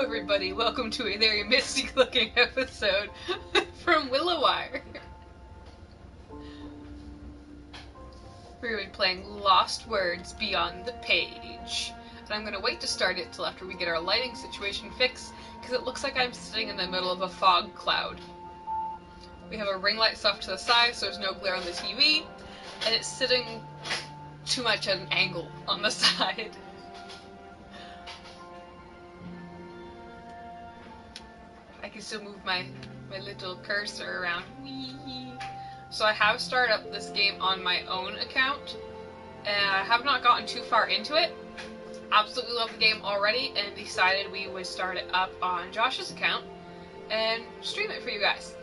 everybody, welcome to a very mystic looking episode from Willowier. We're going to be playing Lost Words Beyond the Page. And I'm going to wait to start it till after we get our lighting situation fixed, because it looks like I'm sitting in the middle of a fog cloud. We have a ring light off to the side so there's no glare on the TV, and it's sitting too much at an angle on the side. I can still move my little cursor around. Whee! So I have started up this game on my own account, and I have not gotten too far into it. Absolutely love the game already, and decided we would start it up on Josh's account and stream it for you guys.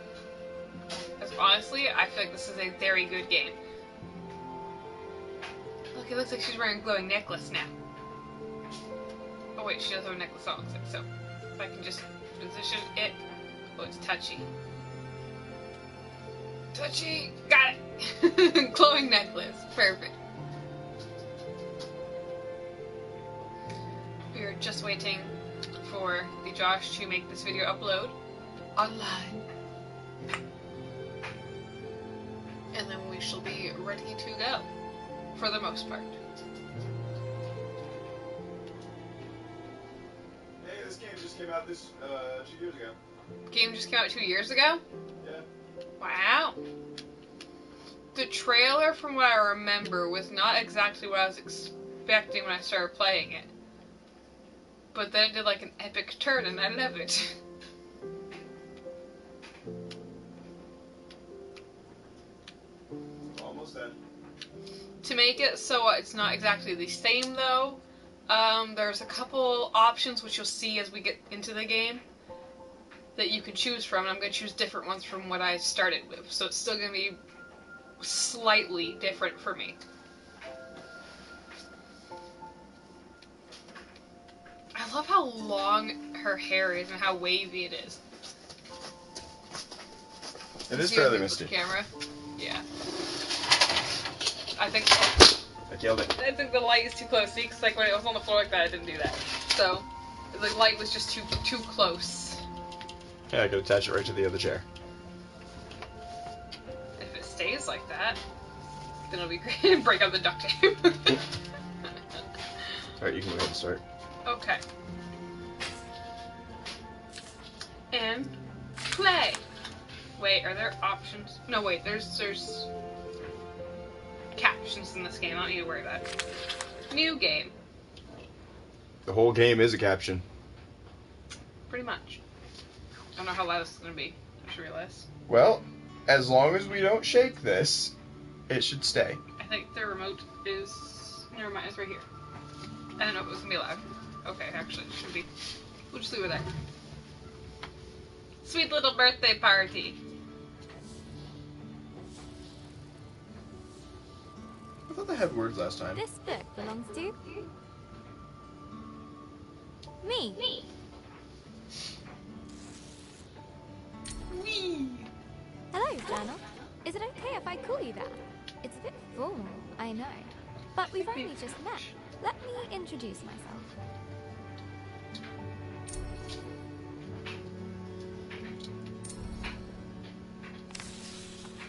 Because honestly, I feel like this is a very good game. Look, it looks like she's wearing a glowing necklace now. Oh wait, she does have a necklace on, looks like so. If I can just position it. Oh, it's touchy. Touchy! Got it! Glowing necklace. Perfect. We are just waiting for the Josh to make this video upload online. And then we shall be ready to go. For the most part. This game just came out 2 years ago. Game just came out 2 years ago? Yeah. Wow. The trailer, from what I remember, was not exactly what I was expecting when I started playing it. But then it did like an epic turn, and I love it. Almost done. To make it so it's not exactly the same, though, there's a couple options which you'll see as we get into the game that you can choose from, and I'm going to choose different ones from what I started with, so it's still going to be slightly different for me. I love how long her hair is and how wavy it is. It is fairly misty. Camera. Yeah. I think I killed it. I think the light is too close. See, because like when it was on the floor like that, I didn't do that. So the light was just too close. Yeah, I could attach it right to the other chair. If it stays like that, then it'll be great. Break out the duct tape. Alright, you can go ahead and start. Okay. And play. Wait, are there options? No, wait. There's captions in this game. I don't need to worry about it. New game. The whole game is a caption. Pretty much. I don't know how loud this is going to be. I just realized. Well, as long as we don't shake this, it should stay. I think the remote is... Never mind, it's right here. I don't know if it was going to be loud. Okay, actually, it should be. We'll just leave it there. Sweet little birthday party. I thought they had words last time. This book belongs to... me. Whee! Hello, Journal. Is it okay if I call you that? It's a bit formal, I know. But we've only just met. Let me introduce myself.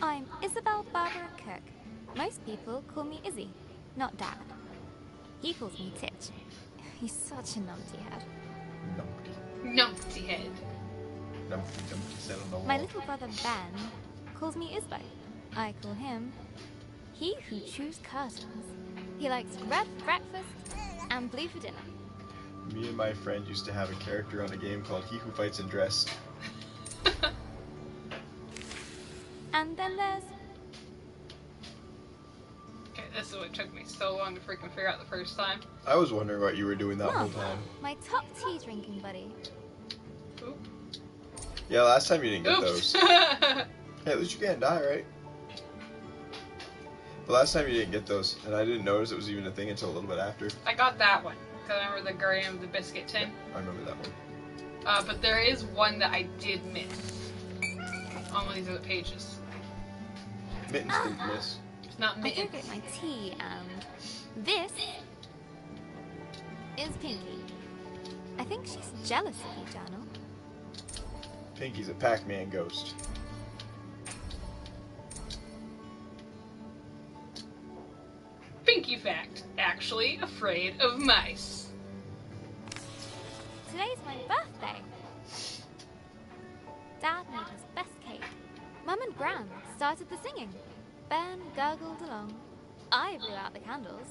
I'm Isabel Barbara Cook. Most people call me Izzy, not Dad. He calls me Titch. He's such a numpty head. Numpty head. My little brother Ben calls me Isbo. I call him He Who Chews Curtains. He likes red for breakfast and blue for dinner. Me and my friend used to have a character on a game called He Who Fights in Dress. And then there's... Okay, this is what took me so long to freaking figure out the first time. I was wondering what you were doing that whole Mom, time. my top tea drinking buddy. Oop. Yeah, last time you didn't get Oops. those. Hey, at least you can't die, right? The last time you didn't get those, and I didn't notice it was even a thing until a little bit after. I got that one, because I remember the Guardian of the Biscuit tin. I remember that one. But there is one that I did miss on one of these other pages. Mittens didn't miss. It's not I go mittens. get my tea and... This is Pinky. I I think she's jealous of you, Journal. Pinky's a Pac-Man ghost. Pinky fact, actually afraid of mice. Today's my birthday. Dad made his best cake. Mum and Gran started the singing. Ben gurgled along. I blew out the candles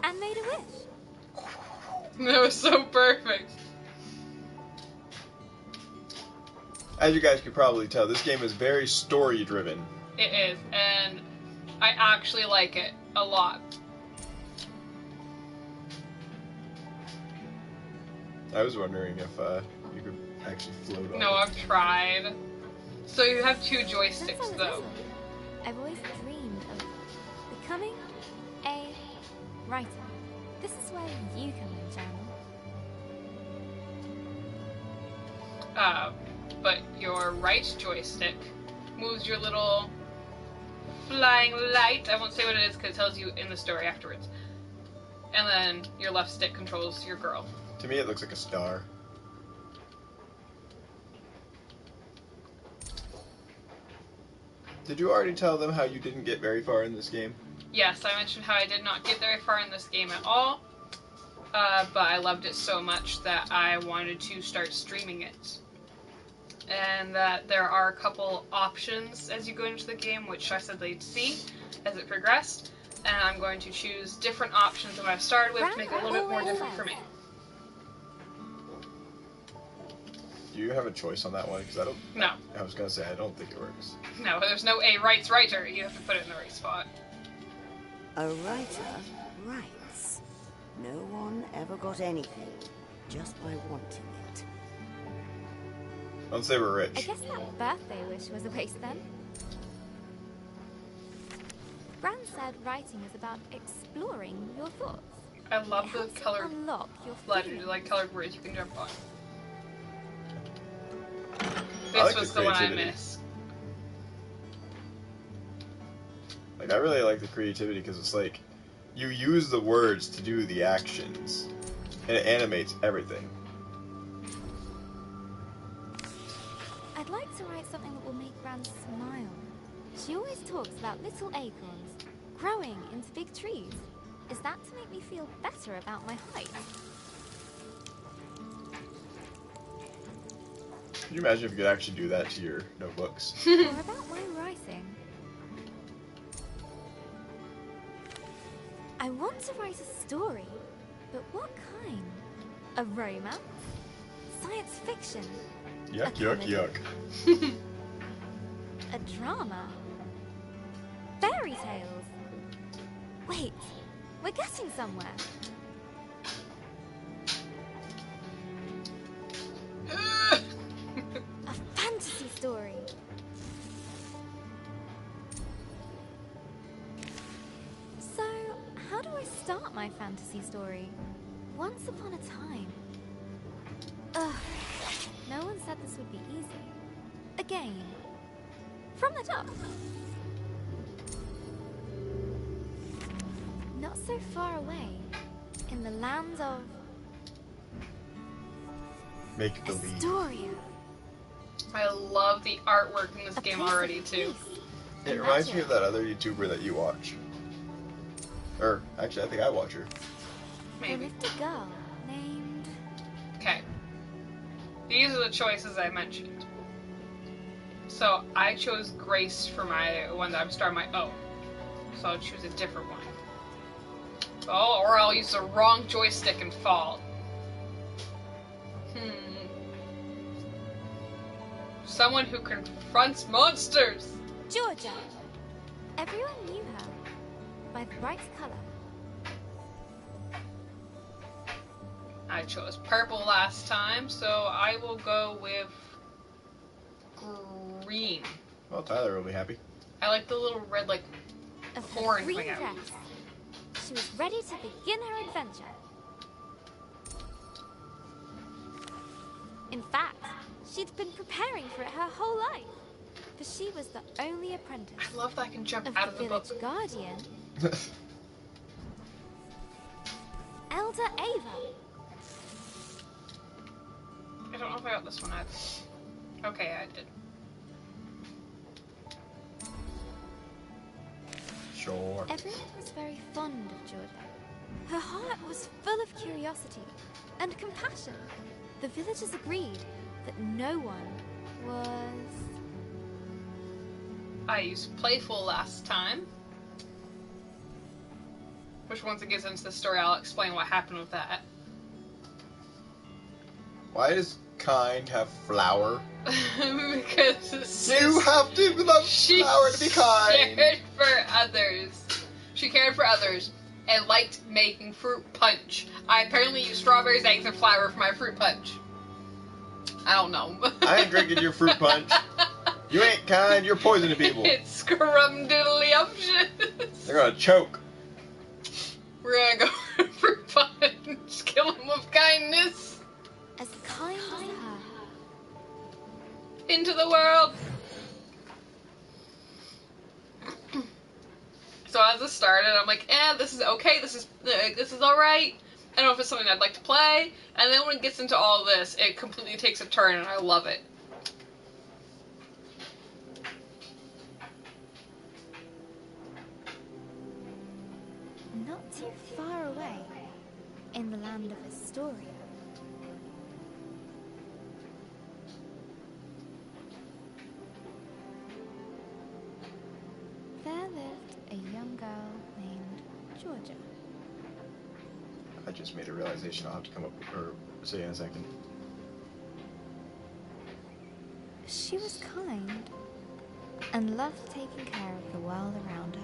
and made a wish. That was so perfect. As you guys could probably tell, this game is very story-driven. It is, and I actually like it a lot. I was wondering if you could actually float on No, it. I've tried. So you have two Since I joysticks, was though. little, I've always dreamed of becoming a writer. This is where you come in, Journal. But your right joystick moves your little flying light. I won't say what it is because it tells you in the story afterwards. And then your left stick controls your girl. To me, it looks like a star. Did you already tell them how you didn't get very far in this game? Yes, I mentioned how I did not get very far in this game at all. But I loved it so much that I wanted to start streaming it. And that there are a couple options as you go into the game, which I said they'd see as it progressed. And I'm going to choose different options than what I've started with to make it a little bit more different for me. Do you have a choice on that one? Because I don't. No. I was gonna say I don't think it works. No, there's no A writes writer. You have to put it in the right spot. A writer writes. No one ever got anything just by wanting it. Once they were I rich. guess that birthday wish was a waste then. Gran said writing is about exploring your thoughts. I love It the helps you colored unlock your letters, feelings. like colored words you can jump on. I This like was the the one I creativity. missed. Like I really like the creativity because it's like you use the words to do the actions, and it animates everything. I'd like to write something that will make Gran smile. She always talks about little acorns growing into big trees. Is that to make me feel better about my height? Can you imagine if you could actually do that to your notebooks? Or about my writing? I want to write a story, but what kind? A romance? Science fiction? Yuck, A yuck, comedy? yuck. A drama? Fairy tales? Wait, we're getting somewhere. A fantasy story. So, how do I start my fantasy story? Once upon a time. Ugh, no one said this would be easy. A game. From the top. Not so far away. In the land of Make believe. Astoria. I love the artwork in this A game place of already too. peace. It reminds me of that other YouTuber that you watch. Or actually, I think I watch her. There Maybe. lived a girl named... Okay. These are the choices I mentioned. So I chose Grace for my one that I'm starting my own. So I'll choose a different one. Oh, or I'll use the wrong joystick and fall. Someone who confronts monsters. Georgia. Everyone knew her by the bright color. I chose purple last time, so I will go with green. Well, Tyler will be happy. I like the little red, like, Of horn her green thing out. dress. She was ready to begin her adventure. In fact, she'd been preparing for it her whole life. For she was the only apprentice I love that I can jump of out the of the village book. guardian, Elder Ava. if I got this one either. Okay, I did. Sure. Everyone was very fond of Georgia. Her heart was full of curiosity and compassion. The villagers agreed that no one was... I used playful last time. Which once it gets into the story, I'll explain what happened with that. Why does kind have flower? Because You have to love flower to be kind. Cared for others. She cared for others and liked making fruit punch. I apparently use strawberries, eggs, and flour for my fruit punch. I don't know. I ain't drinking your fruit punch. You ain't kind, you're poisoning people. It's scrumdiddlyumptious. They're gonna choke. We're gonna go for fruit punch. Kill him with kindness. as kind as her. Into the world. So as this started, I'm like, this is okay. This is all right. I don't know if it's something I'd like to play. And then when it gets into all this, it completely takes a turn, and I love it. Not too far away, in the land of Astoria, there lived a young girl named Georgia. I just made a realization I'll have to come up or say in a second. She was kind and loved taking care of the world around her.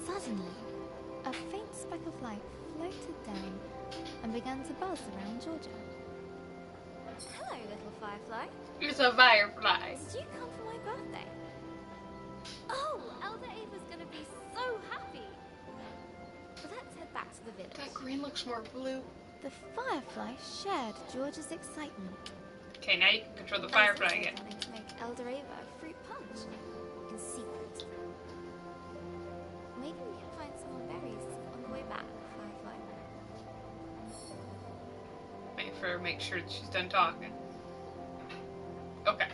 Suddenly, a faint speck of light floated down and began to buzz around Georgia. Hello, little firefly. It's a firefly. Did you come for my birthday? Oh, Elder Ava's gonna be so happy. Let's head back to the village. That green looks more blue. The firefly shared George's excitement. Okay, now you can control the firefly again. Planning to make Elder Ava a fruit punch in secret. Maybe we can find some more berries on the way back, Firefly. Make sure that she's done talking. Okay.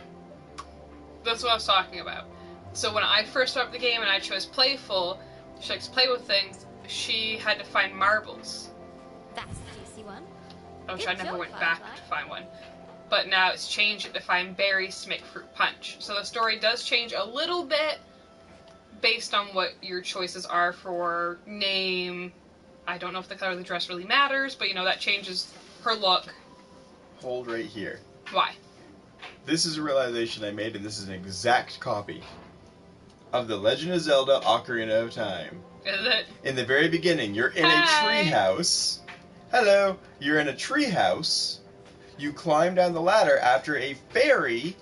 That's what I was talking about. So when I first started the game and I chose playful, she likes to play with things, she had to find marbles. That's a juicy one. Which Good I never job, went back Firefly. to find one. But now it's changed it to find berries to make fruit punch. So the story does change a little bit based on what your choices are for name. I don't know if the color of the dress really matters, but that changes her look. Hold right here. Why? This is a realization I made, and this is an exact copy of The Legend of Zelda Ocarina of Time. Is it? In the very beginning, you're in Hi. a treehouse. Hello. You're in a treehouse. You climb down the ladder after a fairy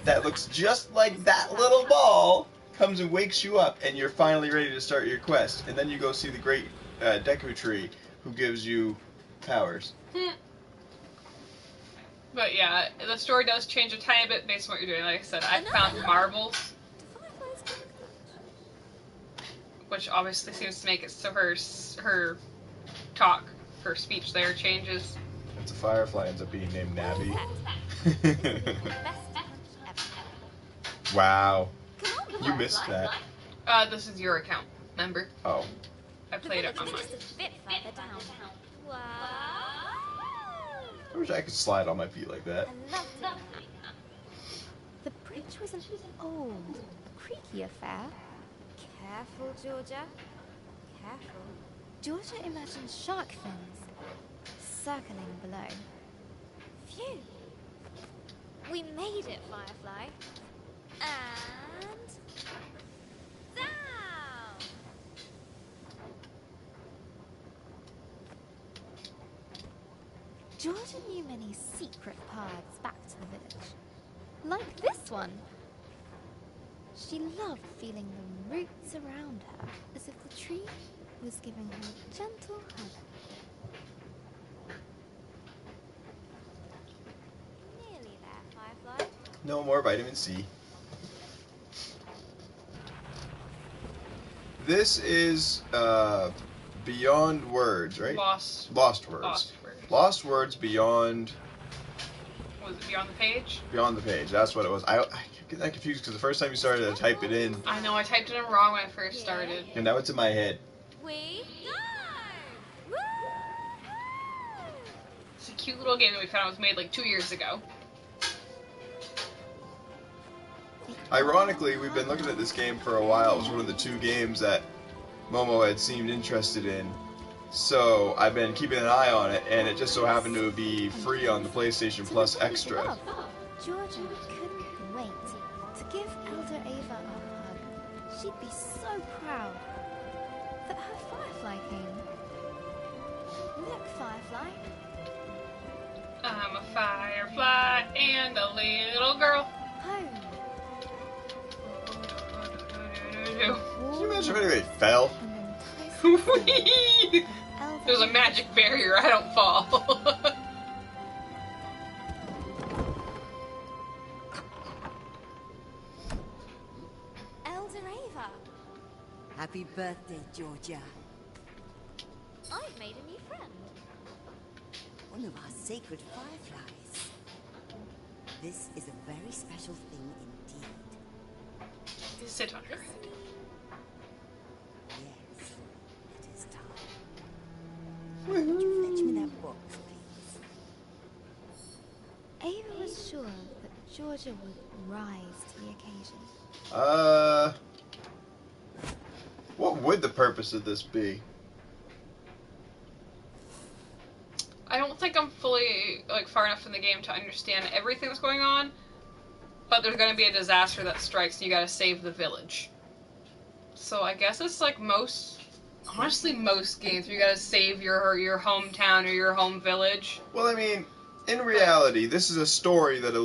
that looks just like that little ball comes and wakes you up, and you're finally ready to start your quest. And then you go see the great Deku Tree, who gives you powers. But yeah, the story does change a tiny bit based on what you're doing. Like I said, I found marbles, Do fireflies come in clutch? which obviously seems to make it so her talk, her speech there changes. It's a firefly ends up being named Navi. Best punch ever. Wow. Come on, You missed Firefly. that. This is your account, remember? Oh. I played it on The mine. village is just a bit further down. Wow. I wish I could slide on my feet like that. I loved it. The bridge was an old, creaky affair. Careful, Georgia. Careful. Georgia imagined shark fins circling below. Phew. We made it, Firefly. And... down! Georgia knew many secret paths back to the village. Like this one. She loved feeling the roots around her, as if the tree was giving her a gentle hug. Nearly there, Firefly. No more vitamin C. This is Beyond Words, right? Lost Words. Lost Words. Lost Words Beyond. Was it Beyond the Page? Beyond the Page. That's what it was. I get that confused because the first time you started to type it in, I know, I typed it in wrong when I first started. and now it's in my head. We go! Woo! It's a cute little game that we found. It was made like 2 years ago. Ironically, we've been looking at this game for a while. It was one of the 2 games that Momo had seemed interested in. So I've been keeping an eye on it, and it just so happened to be free on the PlayStation Plus Extra. Georgia couldn't wait to give Elder Ava a hug. She'd be so proud that her Firefly came. Look, Firefly. I'm a firefly and a little girl. Home. Can you imagine if anybody fell? And then close Elder There's a Ava- magic barrier, I don't fall. Elder Ava. Happy birthday, Georgia. I've made a new friend. One of our sacred fireflies. This is a very special thing indeed. Sit on her. Yes, it is time. Would you fetch me that box, please? Ava was sure that Georgia would rise to the occasion. What would the purpose of this be? I don't think I'm fully far enough in the game to understand everything that's going on, but there's going to be a disaster that strikes and you got to save the village. So I guess it's like most games where you got to save your hometown or your home village. Well, I mean, in reality, this is a story that a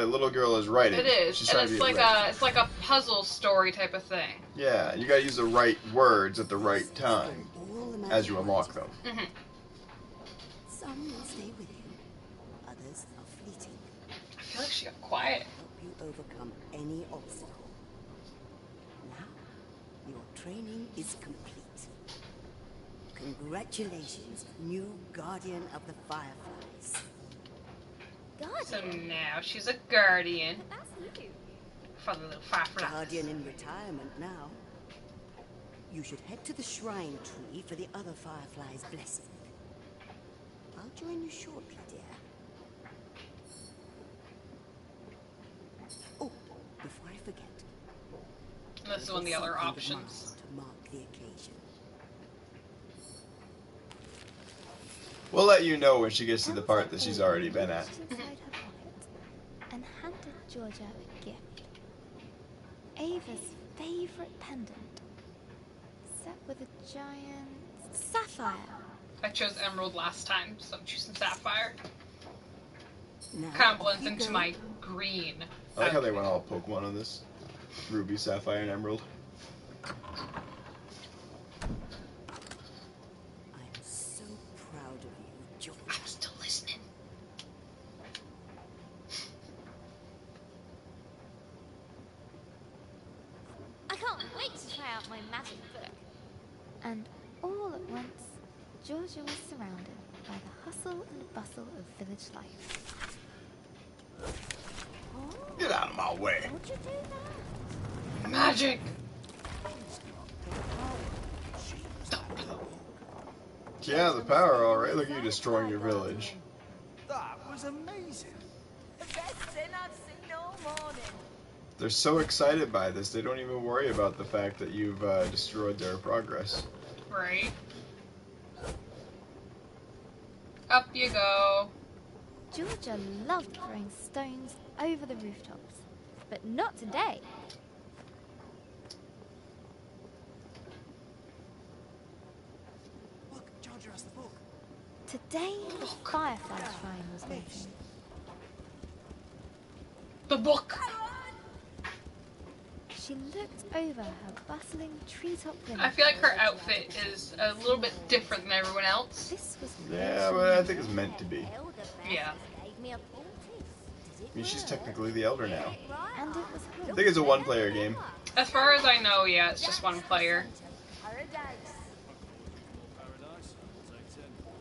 little girl is writing. It is, She's and trying to it's get like ready. a puzzle story type of thing. Yeah, you gotta use the right words at the right time All the as you magic unlock words. them. Hmm. Some will stay with you, others are fleeting. I feel like she got quiet. Help you overcome any obstacle. Now, your training is complete. Congratulations, new guardian of the Fireflies. So Guardian. now she's a guardian That's you. for the little fireflies. Guardian in retirement now. You should head to the shrine tree for the other Fireflies' blessing. I'll join you shortly, dear. Oh, before I forget. This is one of the other something options. To mark the occasion. We'll let you know when she gets to the part that she's already been at. Reached inside her pocket and handed Georgia a gift. Ava's favorite pendant, set with a giant sapphire. I chose emerald last time, so I'm choosing sapphire. Now, Kind of off blends you into go. my green. I like how they went all Pokemon on this. Ruby, Sapphire, and Emerald. I'm so proud of you, Georgia. I'm still listening. I can't wait to try out my magic book. And all at once, Georgia was surrounded by the hustle and bustle of village life. Get out of my way. How'd you do that? Magic! Yeah, the power, alright. Look at you destroying your village. That was amazing. The best thing I've seen all morning. They're so excited by this, they don't even worry about the fact that you've destroyed their progress. Right. Up you go. Georgia loved throwing stones over the rooftops, but not today. Look, Georgia has the book. Today, the Firefly Shrine was waiting. The book. She looked over her bustling treetop village. I feel like her outfit is a little bit different than everyone else. This was Yeah, but I think it's meant to be. Yeah. I mean, she's technically the Elder now. and it was I her. think it's a one-player game. As far as I know, yeah, it's just one player.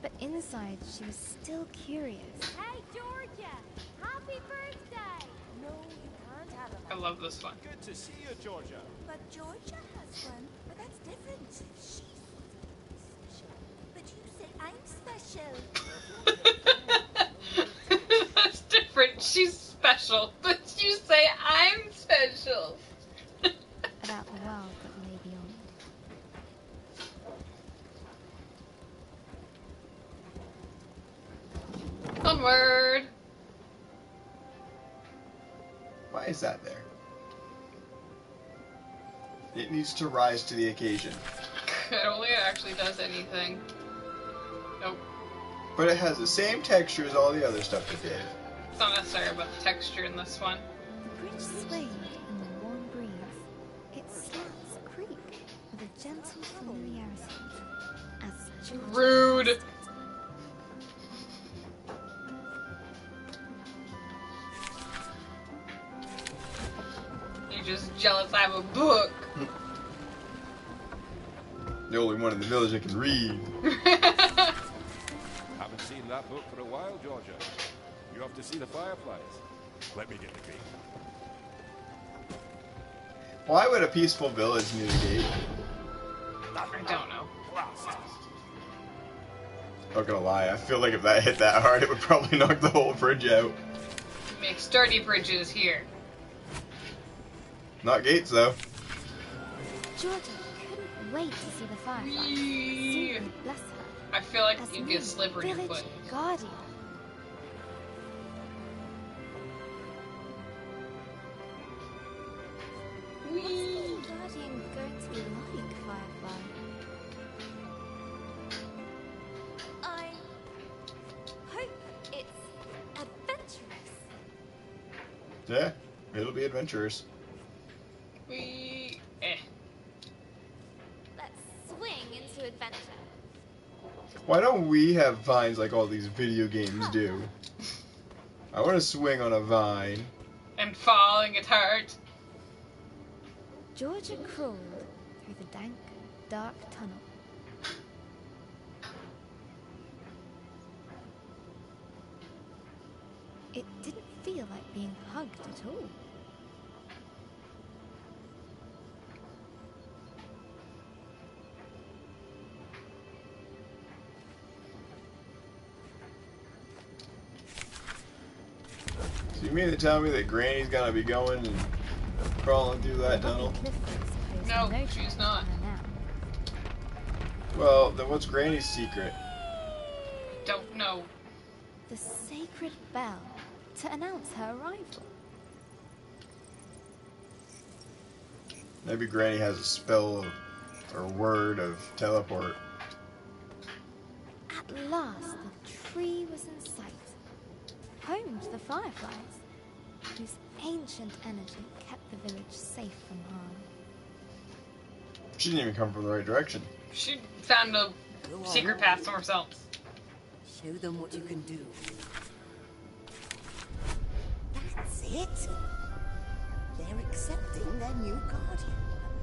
but inside she was still curious. Hey, Georgia! Happy birthday! No, you can't have I a love this one. Good to see you, Georgia. But Georgia has one. But that's different. She's special. But you say I'm special. That's different. She's special, but you say I'm special. About the world that lay beyond. Onward. Why is that there? It needs to rise to the occasion. I don't think it actually does anything. Nope. But it has the same texture as all the other stuff it did. It's not necessarily about the texture in this one. The bridge swayed in the warm breeze. Its slats creaked with a gentle familiarity as Georgia Rude. passed it. You're just jealous I have a book. The only one in the village that can read. Haven't seen that book for a while, Georgia. You have to see the fireflies. Let me get the gate. Why would a peaceful village need a gate? I don't know. Not gonna lie, I feel like if that hit that hard, it would probably knock the whole bridge out. Make sturdy bridges here. Not gates, though. Georgia couldn't wait to see the fireflies. Whee! Simply bless her I feel like as you'd get a new sliver in your village foot. guardian. What's the guardian going to be like, Firefly? I hope it's adventurous. Yeah, it'll be adventurous. Whee! Let's swing into adventure. Why don't we have vines like all these video games do? I want to swing on a vine. And falling it hurt. Georgia crawled through the dank, dark tunnel. It didn't feel like being hugged at all. So you mean to tell me that Granny's gonna be going and crawling through that The rocky tunnel? cliff face posed No, no she's threat not. to her now. Well, then what's Granny's secret? Don't know. The sacred bell to announce her arrival. Maybe Granny has a spell or word of teleport. At last, the tree was in sight, home to the fireflies, whose ancient energy kept the village safe from harm. She didn't even come from the right direction. She found a Go on. secret path somewhere else. Show them what you can do. That's it. They're accepting their new guardian.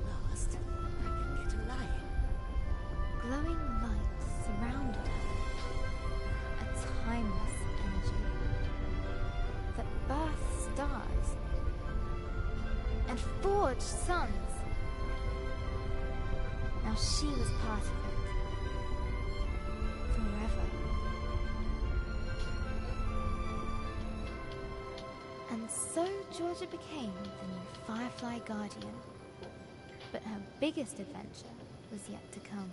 At last, I can get a lion. Glowing light surrounded her, a timeless energy that birthed stars and forged suns. Now she was part of it. Forever. And so Georgia became the new Firefly Guardian. But her biggest adventure was yet to come.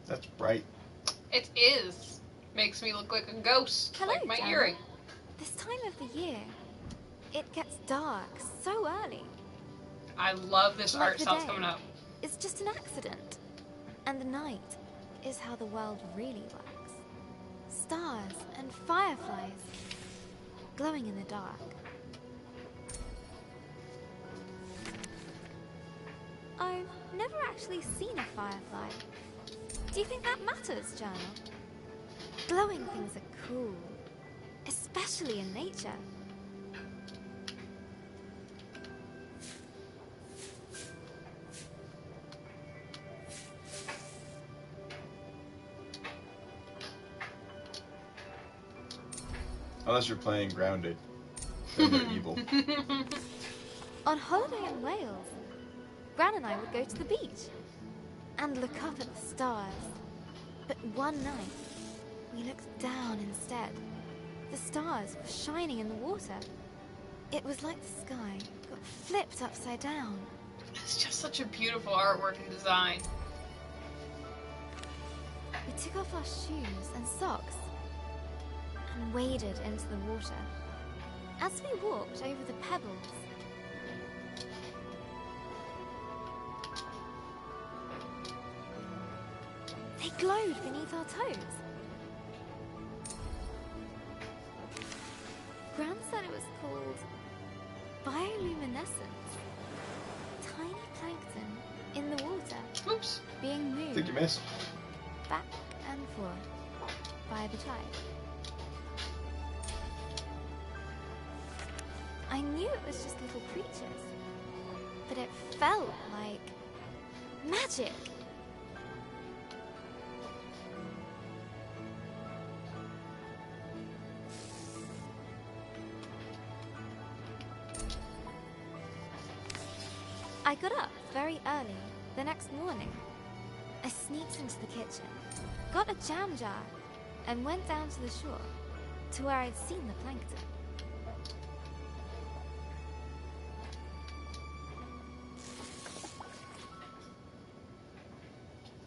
That's bright. It is. Makes me look like a ghost. Hello, like my Dana. earring. This time of the year, it gets dark so early. I love this Like art the style's day. coming up. It's just an accident. And the night is how the world really works. Stars and fireflies glowing in the dark. I've never actually seen a firefly. Do you think that matters, Journal? Glowing things are cool, especially in nature. Unless you're playing Grounded. Then they're evil. On holiday in Wales, Gran and I would go to the beach and look up at the stars. But one night, we looked down instead. The stars were shining in the water. It was like the sky got flipped upside down. It's just such a beautiful artwork and design. We took off our shoes and socks and waded into the water. As we walked over the pebbles, they glowed beneath our toes. Gran said it was called bioluminescence. Tiny plankton in the water Oops. being I moved think you missed. back and forth by the tide. I knew it was just little creatures, but it felt like magic. I got up very early the next morning. I sneaked into the kitchen, got a jam jar, and went down to the shore to where I'd seen the plankton.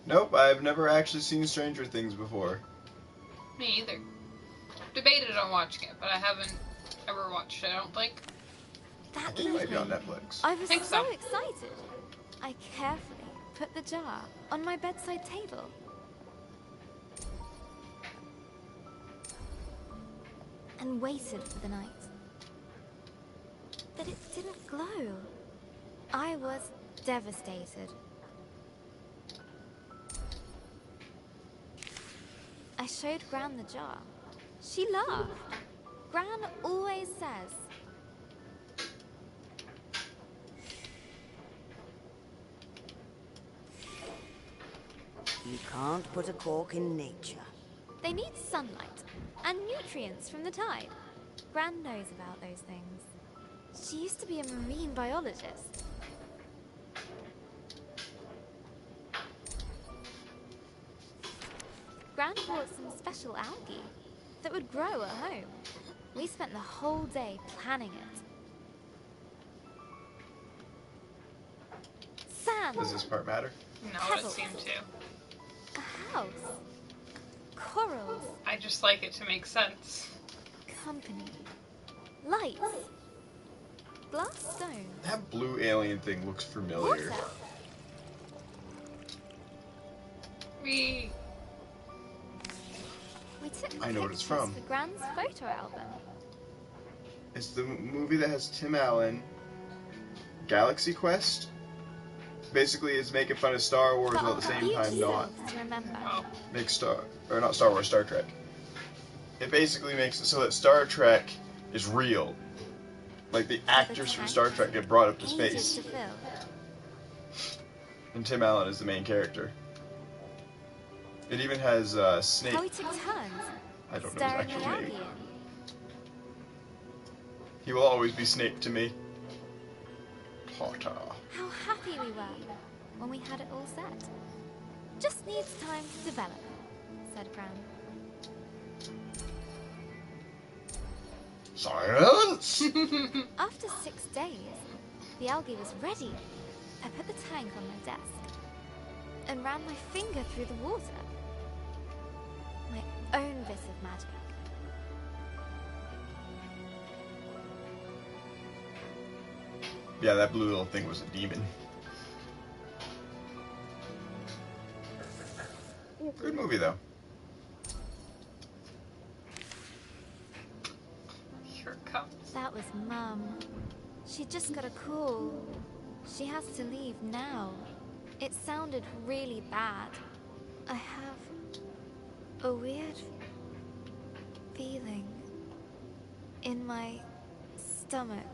Nope, I've never actually seen Stranger Things before. Me either. Debated on watching it, but I haven't ever watched it, I don't think. I That think it might be on evening, Netflix. I was Think so so. excited. I carefully put the jar on my bedside table. And waited for the night. But it didn't glow. I was devastated. I showed Gran the jar. She laughed. Gran always says, You can't put a cork in nature. they need sunlight and nutrients from the tide. Gran knows about those things. She used to be a marine biologist. Gran bought some special algae that would grow at home. We spent the whole day planning it. Sand, Does this part matter? No, it Pebbles. seemed to. a house, corals, I just like it to make sense. company, lights, glass stone, That blue alien thing looks familiar. water. We We took I know what it's pictures from. for Gran's photo album. It's the movie that has Tim Allen, Galaxy Quest. Basically, it's making fun of Star Wars while at the same time not To remember. make Star Trek. It basically makes it so that Star Trek is real. Like the actors from Star Trek get brought up to Ages space, to fill. and Tim Allen is the main character. It even has Snake. How we took turns I don't know his staring actual the algae name. in. He will always be Snake to me. Potter. How happy we were when we had it all set. Just needs time to develop, said Gran. Science! After 6 days, the algae was ready. I put the tank on my desk and ran my finger through the water. My own bit of magic. Yeah, that blue little thing was a demon. Good movie, though. Here it comes. That was Mum. She just got a call. She has to leave now. It sounded really bad. I have a weird feeling in my stomach.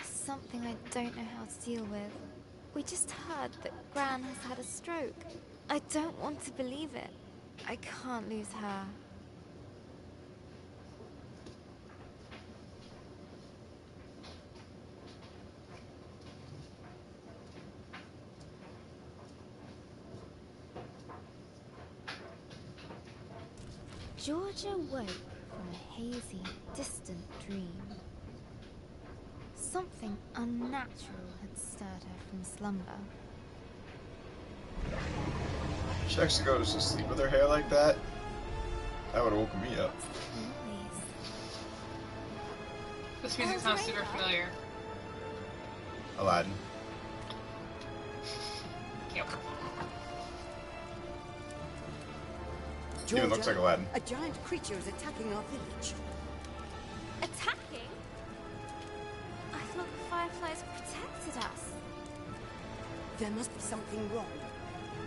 Something I don't know how to deal with. We just heard that Gran has had a stroke. I don't want to believe it. I can't lose her. Georgia woke from a hazy, distant dream. Something unnatural had stirred her from slumber. She actually goes to sleep with her hair like that? That would have woken me up. Noise. This music sounds super familiar. Aladdin. Yep. Even looks like Aladdin. A giant creature is attacking our village. Attacking? I thought the fireflies protected us. There must be something wrong.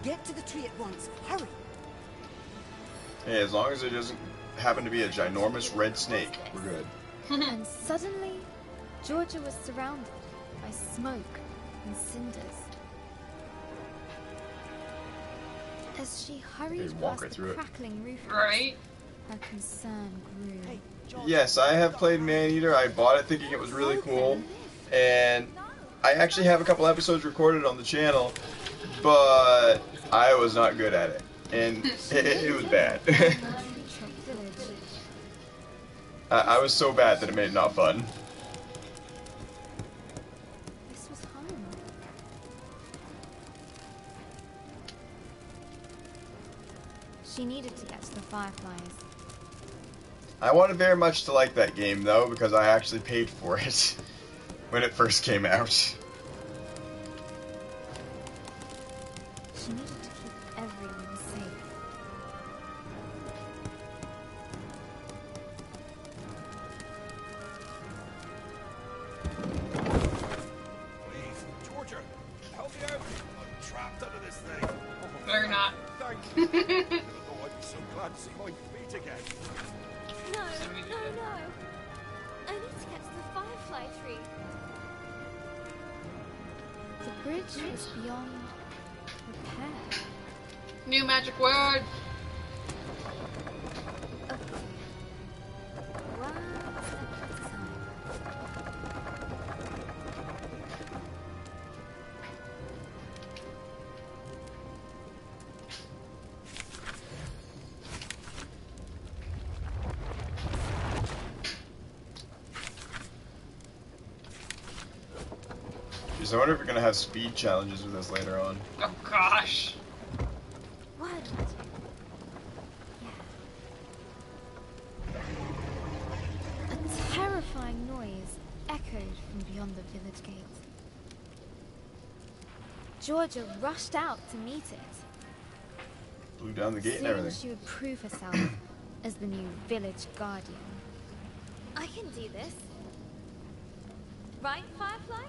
Get to the tree at once. Hurry. Hey, as long as it doesn't happen to be a ginormous red snake, we're good. And suddenly, Georgia was surrounded by smoke and cinders. As she hurried They'd walk past right the through it. crackling roof, Right? her concern grew. Hey, George. Yes, I have played Maneater. I bought it thinking it was really cool. And I actually have a couple episodes recorded on the channel, but I was not good at it. And it was bad. I was so bad that it made it not fun. This was home. She needed to get to the fireflies. I wanted very much to like that game, though, because I actually paid for it when it first came out. She needed to keep everyone safe. Please, Georgia, help me out. I'm trapped under this thing. Better not. Thank you. Oh, I'm so glad to see my feet again. No, Somebody did no, it. no. I need to get to the firefly tree. The bridge is beyond repair. New magic word. One step at a time. Jeez, I wonder if we're gonna have speed challenges with this later on. Oh gosh. Word magic. Yeah. A terrifying noise echoed from beyond the village gate. Georgia rushed out to meet it. Blew down the gate and Soon everything. she would prove herself as the new village guardian. I can do this. Right, Firefly?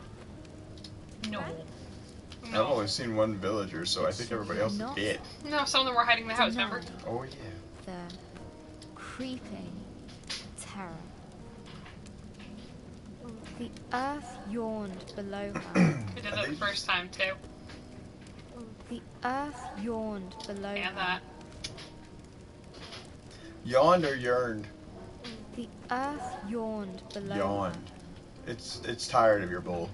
No. I've No. only seen one villager, so I think everybody else is Not. dead. No, some of them were hiding in the house, remember? Oh yeah. The creeping terror. The earth yawned below her. We did that the first time too. The earth yawned below And her. that. Yawned or yearned? The earth yawned below Yawned. It's tired of your bull.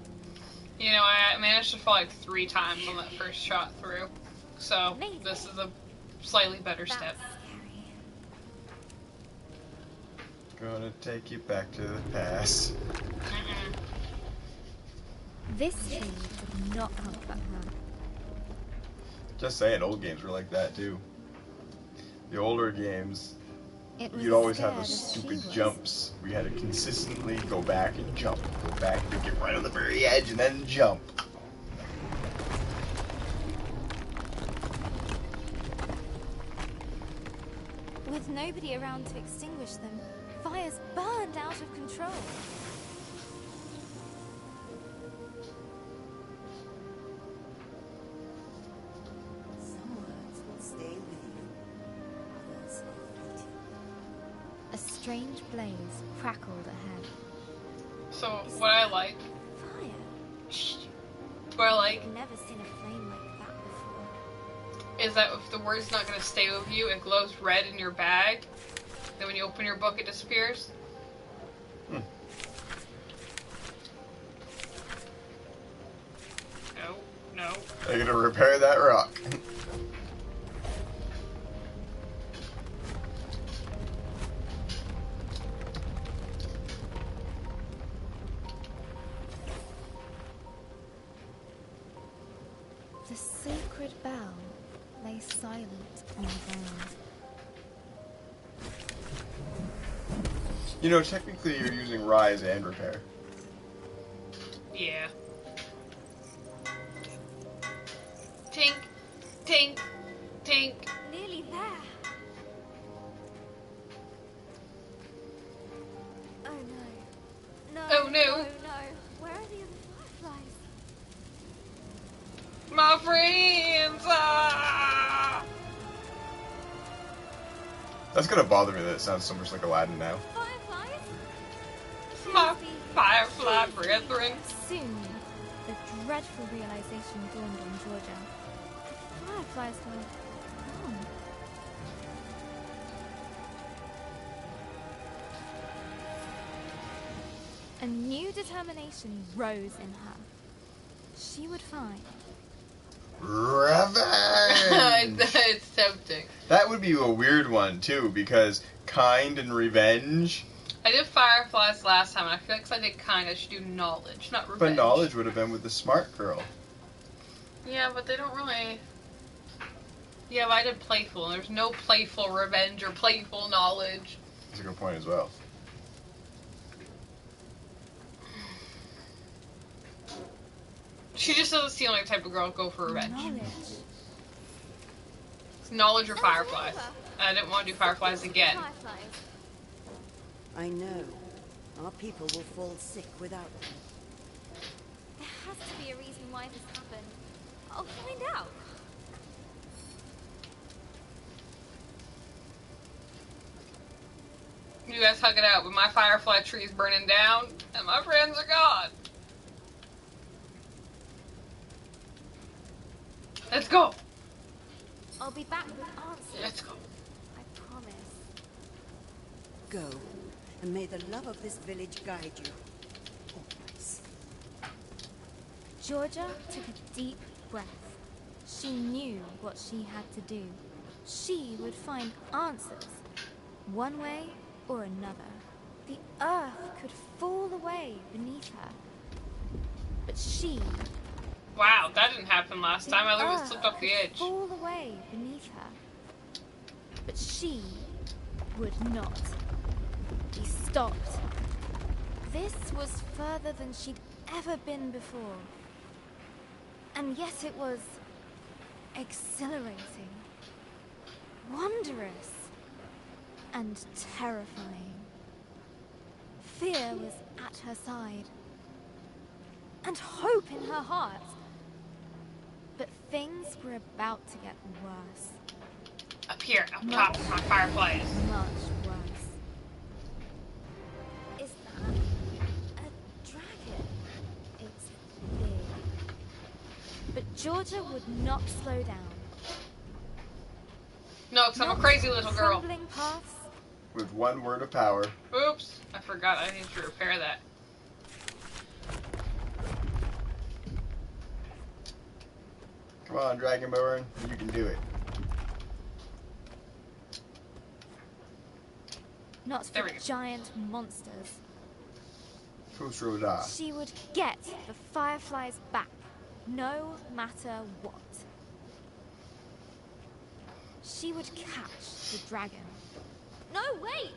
You know, I managed to fall like 3 times on that first shot through. So, Amazing. this is a slightly better her. step. That's scary. Gonna take you back to the past. Mm-mm. This tree did not comfort her. Just saying, old games were like that too. The older games, It was you'd always have scared those as she stupid was. jumps. We had to consistently go back and jump, go back and get right on the very edge, and then jump. With nobody around to extinguish them, fires burned out of control. Some words will stay with you. Others are fleeting. A strange blaze crackled ahead. So, what I like. Fire? But like, I've never seen a flame like that before. is that if the word's not going to stay with you, it glows red in your bag. Then when you open your book, it disappears. No, no. They're gonna repair that rock. The sacred bell lay silent on the ground. You know, technically you're using rise and repair. Yeah. Tink, tink, tink. Nearly there. Oh no. No. Oh, no. No, no. Where are the other fireflies? My friends! Ah! That's gonna bother me that it sounds so much like Aladdin now. Fireflies? My firefly brethren. Soon, the dreadful realization dawned on Georgia. The fireflies were gone. A new determination rose in her. She would find. Revenge! It's tempting. That would be a weird one, too, because kind and revenge. I did fireflies last time, and I feel like 'cause I did kind, I should do knowledge, not revenge. But knowledge would have been with the smart girl. Yeah, but they don't really... Yeah, but I did playful, and there's no playful revenge or playful knowledge. That's a good point as well. She just doesn't seem like the type of girl to go for revenge. Knowledge. It's knowledge or fireflies. I didn't want to do fireflies again. Fireflies. I know. Our people will fall sick without them. There has to be a reason why this happened. I'll find out. You guys hug it out, but my firefly tree is burning down, and my friends are gone. Let's go. I'll be back with answers. Let's go. I promise. Go, and may the love of this village guide you. Always. Georgia took a deep breath. She knew what she had to do. She would find answers, one way or another. The earth could fall away beneath her. But she... Wow, that didn't happen last time. I literally earth slipped off the could edge. fall away beneath her. But she would not be stopped. This was further than she'd ever been before. And yet it was exhilarating, wondrous, and terrifying. Fear was at her side, and hope in her heart. But things were about to get worse. Up here, up top, my fireflies. Much worse. Is that a dragon? It's big. But Georgia would not slow down. No, because I'm a crazy little girl. Crumbling paths. With one word of power. Oops, I forgot I need to repair that. Come on, Dragonborn, you can do it. Not There for we go. giant monsters. Fusroda. She would get the fireflies back, no matter what. She would catch the dragon. No, wait!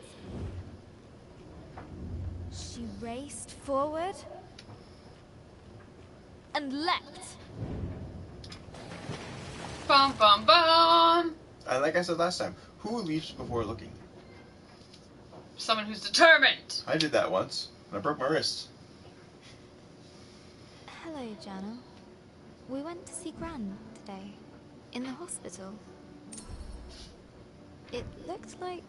She raced forward and leapt. Bum bum bum! And like I said last time, who leaps before looking? Someone who's determined! I did that once, and I broke my wrist. Hello, Jana. We went to see Gran today, in the hospital. It looked like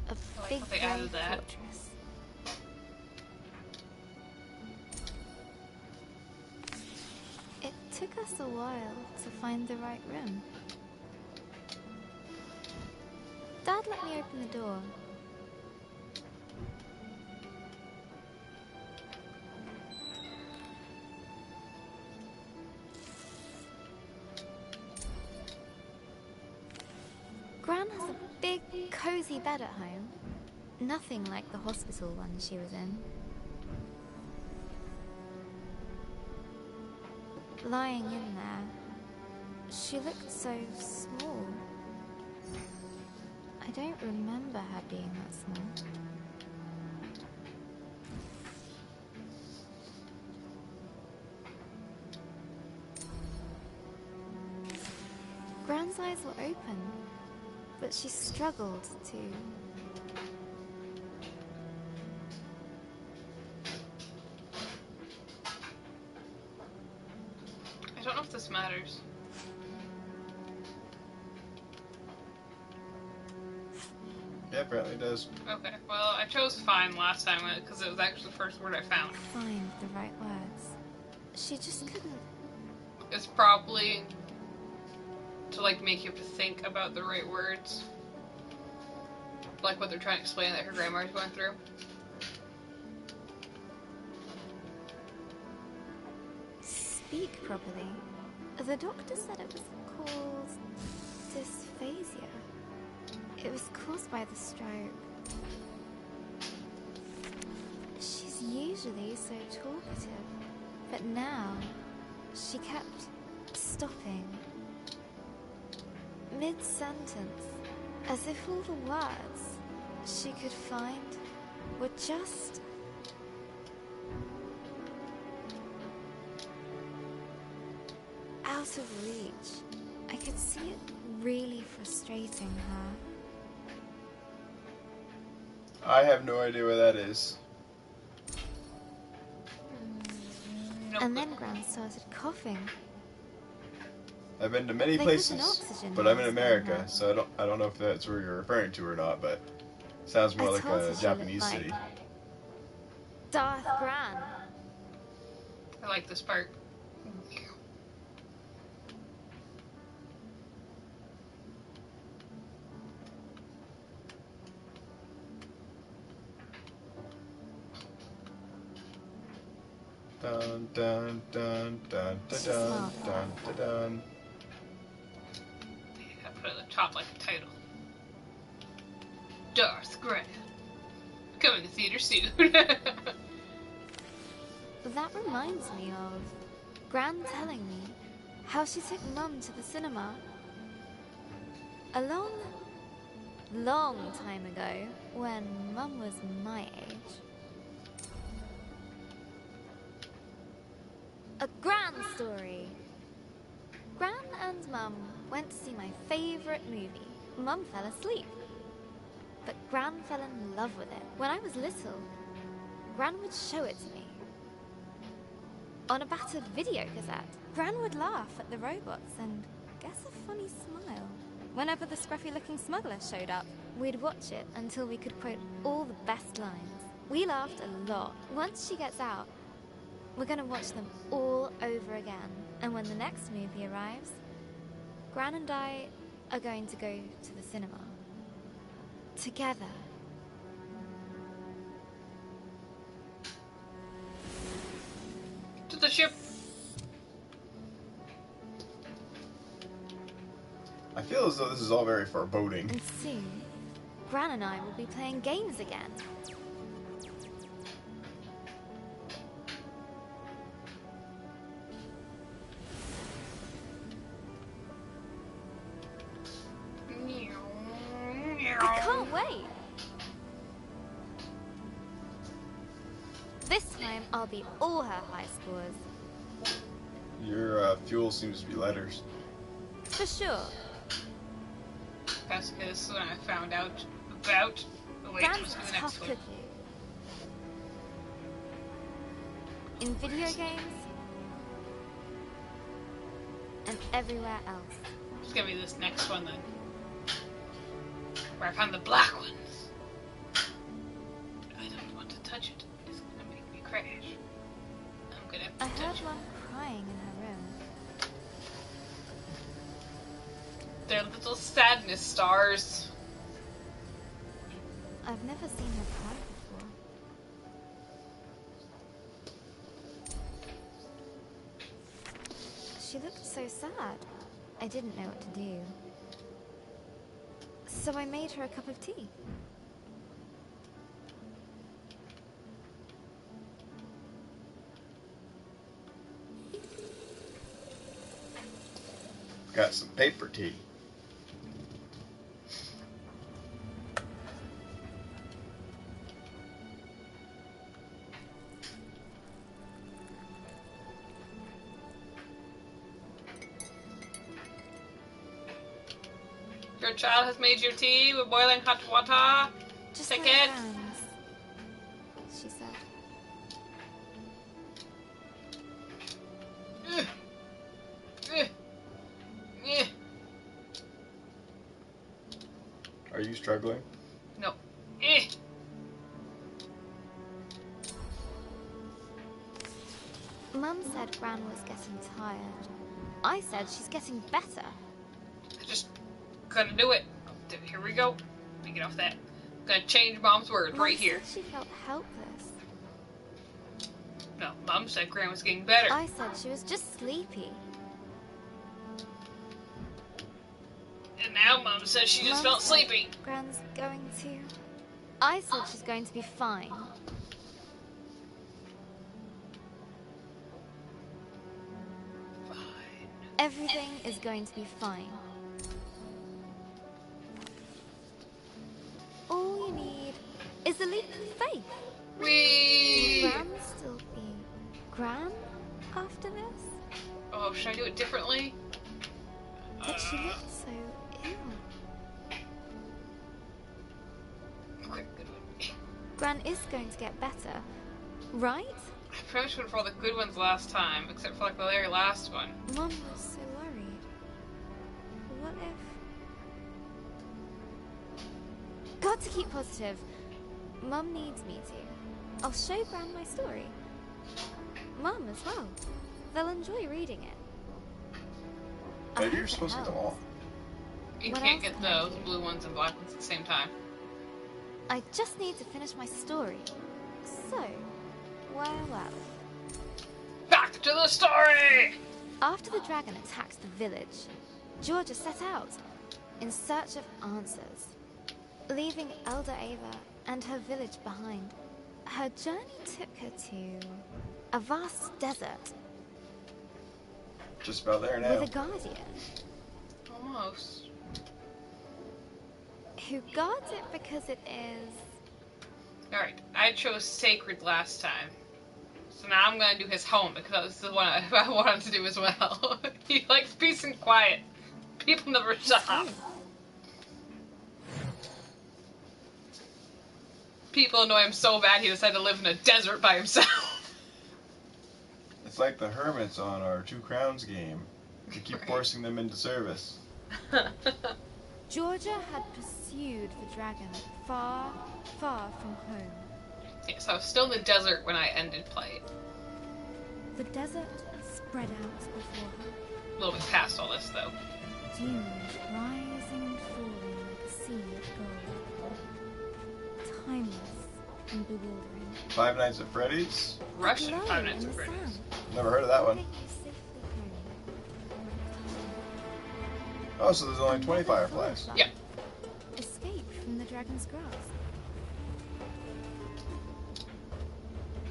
a like big how they grey added that. fortress. took us a while to find the right room. Dad let me open the door. Gran has a big, cozy bed at home. Nothing like the hospital one she was in. Lying in there, she looked so small. I don't remember her being that small. Gran's eyes were open, but she struggled to. I don't know if this matters. Yeah, apparently it does. Okay, well, I chose fine last time because it was actually the first word I found. Find the right words. She just couldn't. It's probably to, like, make you have to think about the right words. Like what they're trying to explain that her grandma's going through. Speak properly. The doctor said it was called dysphasia. It was caused by the stroke. She's usually so talkative, but now she kept stopping mid-sentence, as if all the words she could find were just out of reach. I could see it really frustrating her. I have no idea where that is. Nope. And then Gran started coughing. I've been to many They put an places, oxygen but I'm in mask on America, her. so I don't know if that's where you're referring to or not. But sounds more I like told her a she Japanese looked city. like Darth Gran. I like this part. Dun dun dun dun dun dun dun dun dun. I put it at the top like a title. Darth Gran. Coming to theater soon. That reminds me of Gran telling me how she took Mum to the cinema a long, long time ago when Mum was my age. A Gran story. Gran and Mum went to see my favourite movie. Mum fell asleep, but Gran fell in love with it. When I was little, Gran would show it to me on a battered video cassette. Gran would laugh at the robots and guess a funny smile. Whenever the scruffy-looking smuggler showed up, we'd watch it until we could quote all the best lines. We laughed a lot. Once she gets out, we're going to watch them all over again. And when the next movie arrives, Gran and I are going to go to the cinema. Together. To the ship. I feel as though this is all very foreboding. And soon, Gran and I will be playing games again. I can't wait. This time, I'll beat all her high scores. Your fuel seems to be letters. For sure. That's because when I found out about... Oh wait, Gran's what's the a next tough one? cookie. In video games, and everywhere else. Just give me this next one then. Where I found the black ones. I don't want to touch it. It's gonna make me crash. I'm gonna I have to heard touch it. one crying in her room. They're little sadness stars. I've never seen her cry before. She looked so sad. I didn't know what to do. So I made her a cup of tea. Got some paper tea. Your child has made you tea with boiling hot water. Just Take like it. Anne's, she said. Are you struggling? No. Mum said Gran was getting tired. I said she's getting better. Just gonna do it. Here we go. Let me get off that. Gonna change Mom's words Mum right here. said she felt helpless. No, Mom said Gran was getting better. I said she was just sleepy. And now Mom says she just Mum felt said sleepy. Gran's going to... I said she's going to be fine. Fine. Everything is going to be fine. All you need is a leap of faith. Whee! Will Gran still be Gran after this? Oh, should I do it differently? But she looked so ill. Okay, good one. Gran is going to get better, right? I pretty much went for all the good ones last time, except for like the very last one. Mum was so worried. What if... Got to keep positive. Mum needs me to. I'll show Gran my story. Mum as well. They'll enjoy reading it. I Maybe hope you're it supposed to get them helps. all. You What can't else get can I those do? blue ones and black ones at the same time. I just need to finish my story. So, well. Back to the story! After the dragon attacked the village, Georgia set out in search of answers, leaving Elder Ava and her village behind. Her journey took her to a vast desert Just about there now. with a guardian Almost. who guards it because it is... Alright, I chose sacred last time. So now I'm gonna do his home because that was the one I wanted to do as well. He likes peace and quiet. People never shut up. People annoy him so bad he decided to live in a desert by himself. It's like the hermits on our Two Crowns game. We keep Right. forcing them into service. Georgia had pursued the dragon far, far from home. Yeah, so I was still in the desert when I ended play. The desert spread out before her. A little bit past all this though. Dunes rising and falling like a sea of gold. Timeless and bewildering. Five Nights at Freddy's? Russian Glow Five Nights in at the Freddy's. sand. Never heard of that one. Take you safely home. Oh, so there's only 20 fireflies. Yeah. Escape from the dragon's grasp.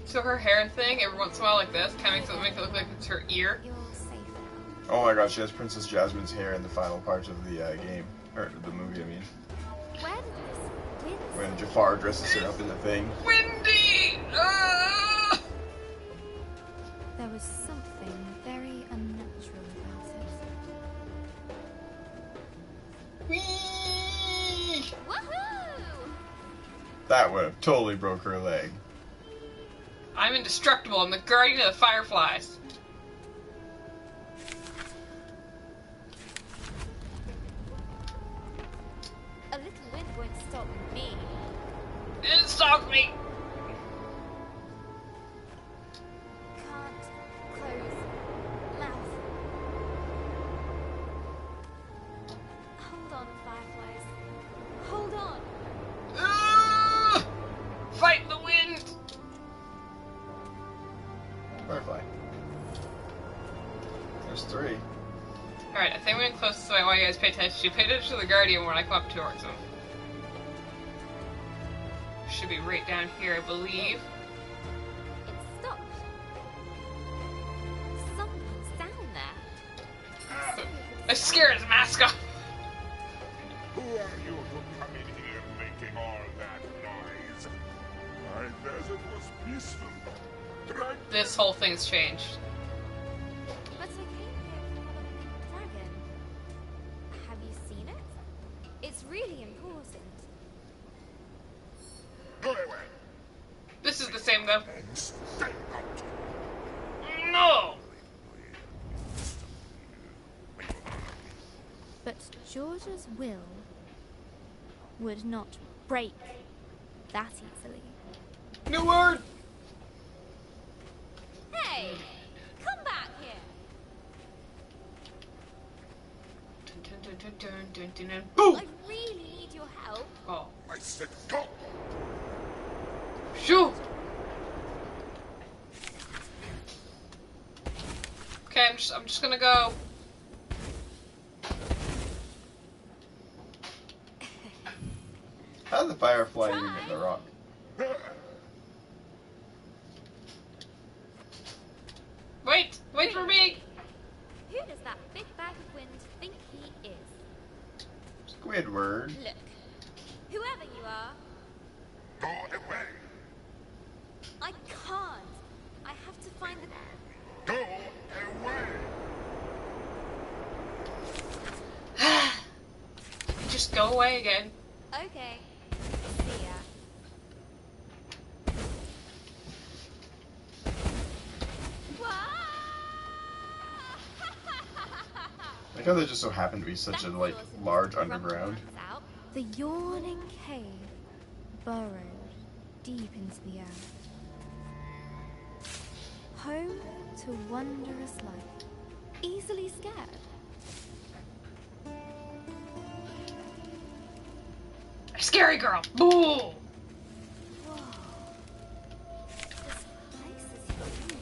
So her hair thing, every once in a while like this, kind of makes it look like it's her ear. You're safe now. Oh my god, she has Princess Jasmine's hair in the final parts of the game. Or the movie, I mean. Where did this wind When Jafar dresses her up in the thing. Windy! There was something very unnatural about it. Whee! Woohoo! That would have totally broke her leg. I'm indestructible. I'm the guardian of the fireflies. A little wind won't stop me. It stopped me. Can't close mouth. There's 3. Alright, I think we're getting close, so I want you guys to pay attention. Pay attention to the Guardian when I come up towards him. Should be right down here, I believe. It stopped. Someone's down there. I scared his mask off. Who are you to come in here making all that noise? My desert was peaceful. Tranquil. This whole thing's changed. But I came here for the pink dragon. Have you seen it? It's really important. Go away. This is the same though. And stay out. No! But George's will would not break that easily. New word! Hey! Come back here! Dun, dun, dun, dun, dun, dun, dun. Boom! I really need your help. Oh, I said go. shoot! Okay, I'm just gonna go. How did the firefly even hit the rock? Wait for me! Who does that big bag of wind think he is? Squidward. Look, whoever you are, Go away. I can't. I have to find the... Go away. Just go away again. Okay. See ya. Like how there just so happened to be such a like large underground. The yawning cave burrowed deep into the earth. Home to wondrous life. Easily scared. Scary girl! Boo! Whoa. This place is huge.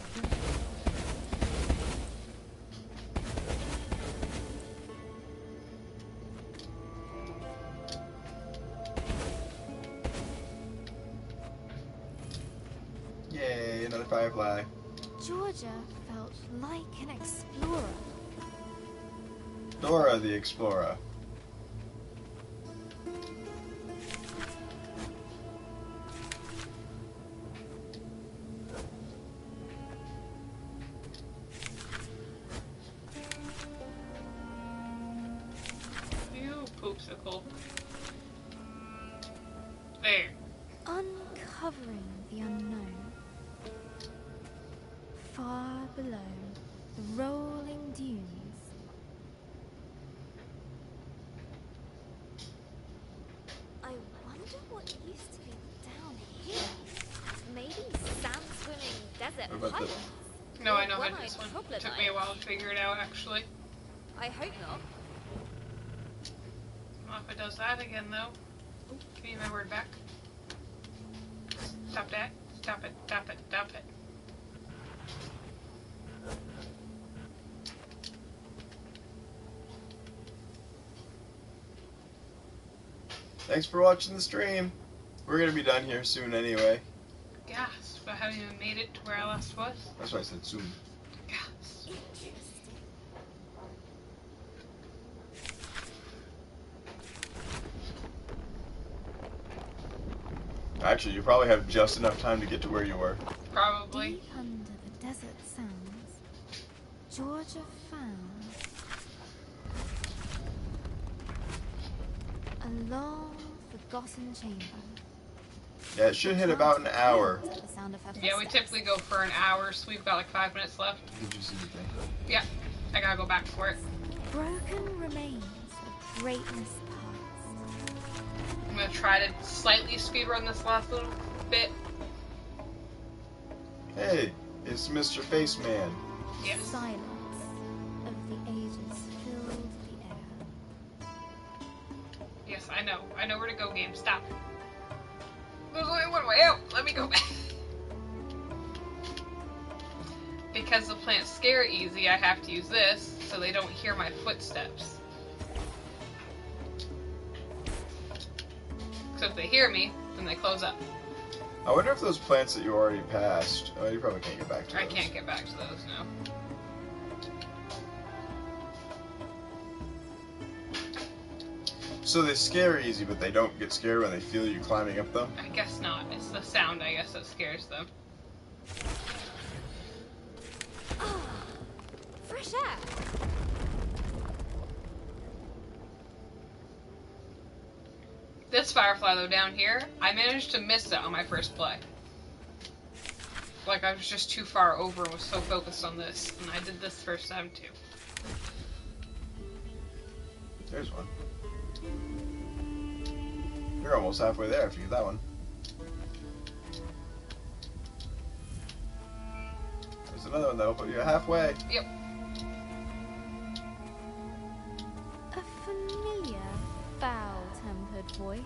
Yay, another firefly. Georgia felt like an explorer. Dora the Explorer. You poopsicle. There. Uncovering the unknown. Far below the rolling dunes. I wonder what used to be down here. Maybe sand swimming desert What about pirates. No, I know how One-eyed this one. troglodyte. Took me a while to figure it out, actually. I hope not. Well, if it does that again, though. Ooh, give me my word back. Stop that. Stop it. Stop it. Stop it. Thanks for watching the stream. We're gonna be done here soon anyway. Gas. But I haven't even made it to where I last was. That's why I said soon. Gas. Actually, you probably have just enough time to get to where you were. Probably. Deep under the desert sands, Georgia found a long forgotten chamber. Yeah, it should hit about an hour. The sound of her Yeah, we footsteps. typically go for an hour, so we've got like 5 minutes left. Did you see the thing? Yeah, I gotta go back for it. Broken remains of greatness past. I'm gonna try to slightly speedrun this last little bit. Hey, it's Mr. Faceman. Yes. Silence of the ages filled the air. Yes, I know. I know where to go, game. Stop. There's only one way out. Let me go back. because the plants scare easy, I have to use this so they don't hear my footsteps. So if they hear me, then they close up. I wonder if those plants that you already passed. Oh, you probably can't get back to those. I can't get back to those, no. So they scare easy, but they don't get scared when they feel you climbing up them? I guess not. It's the sound, I guess, that scares them. Ah, fresh air. This firefly, though, down here, I managed to miss it on my first play. Like, I was just too far over and was so focused on this. And I did this first time, too. There's one. You're almost halfway there if you get that one. There's another one that'll put you halfway. Yep. A familiar, foul-tempered voice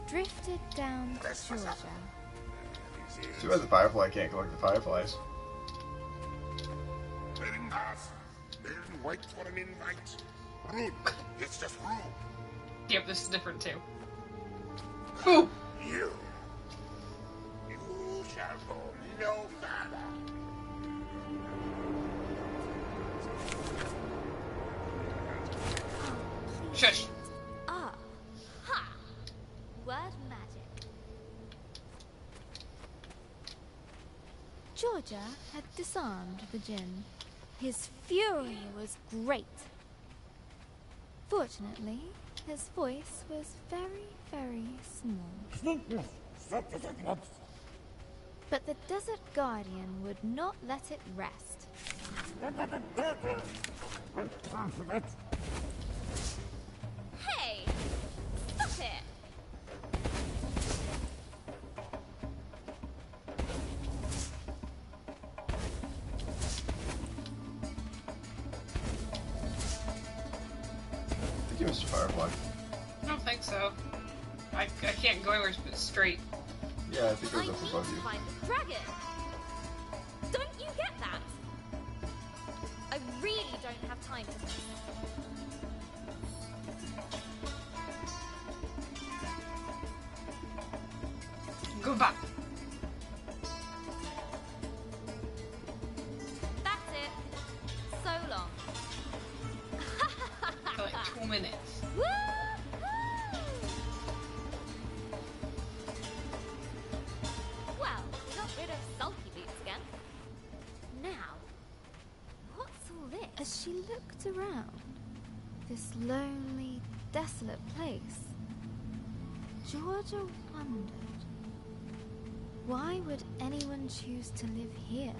drifted down to Georgia. Too bad the firefly can't collect the fireflies. Letting pass. Then wait for an invite. Rude. It's just rude. Yep, this is different, too. Ooh! You shall go no further. Shush! Ah, ha! Word magic. Georgia had disarmed the djinn. His fury was great. Fortunately, his voice was very, very small. But the Desert Guardian would not let it rest. Hey! Stop it! Thank you, Mr. Firefly. I don't think so. I can't go anywhere straight. Yeah, I think it was up above you. Find the dragon. Don't you get that? I really don't have time for this. Go back. That's it. So long. For like 2 minutes. Woo-hoo! Well, got rid of sulky boots again. Now, what's all this? As she looked around, this lonely, desolate place, Georgia wondered, why would anyone choose to live here?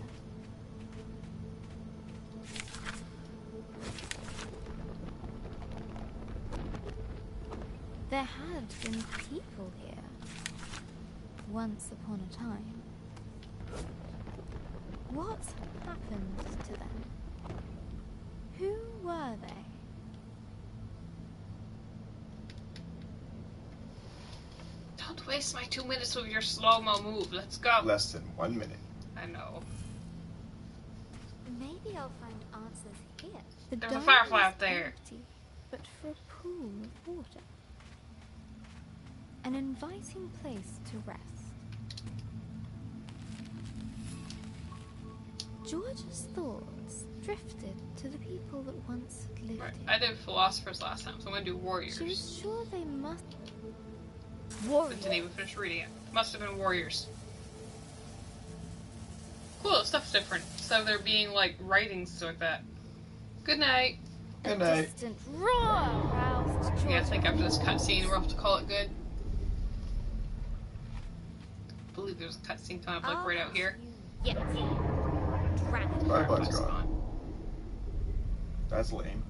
There had been people here, once upon a time. What happened to them? Who were they? Don't waste my 2 minutes with your slow-mo move. Let's go. Less than 1 minute. I know. Maybe I'll find answers here. There's a dome firefly is out there. empty, but for a pool of water. An inviting place to rest. George's thoughts drifted to the people that once had lived Right. here. I did philosophers last time, so I'm gonna do She warriors. was sure they must... I Warriors? didn't even finish reading it. Must have been warriors. Cool, stuff's different. So there being like writings like that. Good night. Good A night. distant roar roused George. Yeah, I think after this cutscene, we'll have to call it good. I believe there's a cutscene coming up like right out here. Yes. Dragon. Firefly's It's gone. That's lame.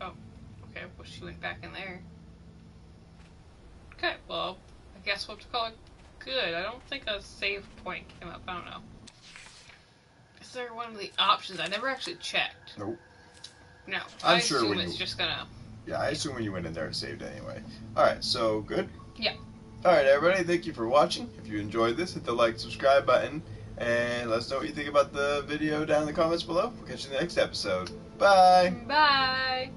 Oh, okay. Well, she went back in there. Okay, well, I guess we'll have to call it good. I don't think a save point came up. I don't know. Is there one of the options? I never actually checked. Nope. No, I'm I sure assume when it's you- just gonna. Yeah, I assume when you went in there it saved anyway. Alright, so good? Yeah. Alright, everybody, thank you for watching. If you enjoyed this, hit the like, subscribe button, And let us know what you think about the video down in the comments below. We'll catch you in the next episode. Bye! Bye!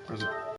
Where's it?